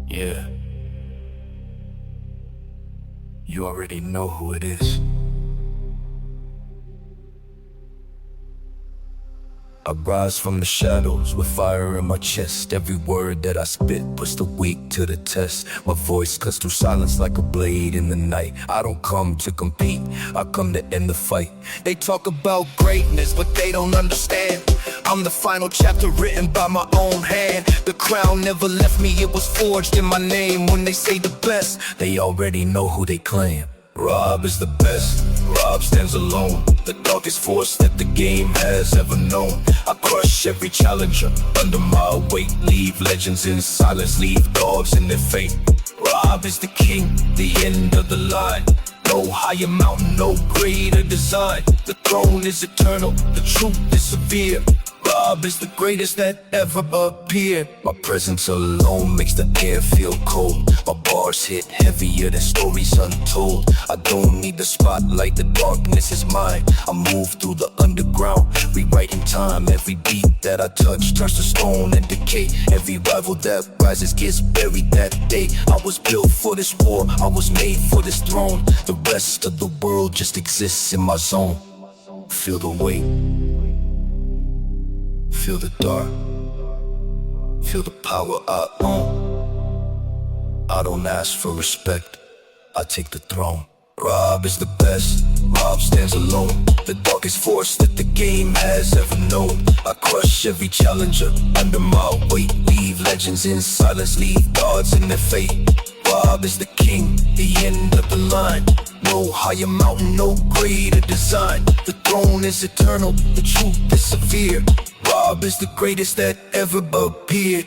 Yeah, you already know who it is. I rise from the shadows with fire in my chest. Every word that I spit puts the weak to the test. My voice cuts through silence like a blade in the night. I don't come to compete, I come to end the fight. They talk about greatness, but they don't understand. I'm the final chapter written by my own hand. The crown never left me, it was forged in my name. When they say the best, they already know who they claim. Rob is the best, Rob stands alone, the darkest force that the game has ever known. I crush every challenger under my weight, leave legends in silence, leave dogs in their fate. Rob is the king, the end of the line. No higher mountain, no greater design. The throne is eternal, the truth is severe. Rob is the greatest that ever appeared. My presence alone makes the air feel cold. My bars hit heavier than stories untold. I don't need the spotlight, the darkness is mine. I move through the underground, rewriting time. Every beat that I touch turns to stone and decay. Every rival that rises gets buried that day. I was built for this war, I was made for this throne. The rest of the world just exists in my zone. Feel the weight, feel the dark, feel the power I own. I don't ask for respect, I take the throne. Rob is the best, Rob stands alone, the darkest force that the game has ever known. I crush every challenger under my weight, leave legends in silence, leave gods in their fate. Rob is the king, the end of the line. No higher mountain, no greater design. The throne is eternal, the truth is severe. Rob is the greatest that ever appeared.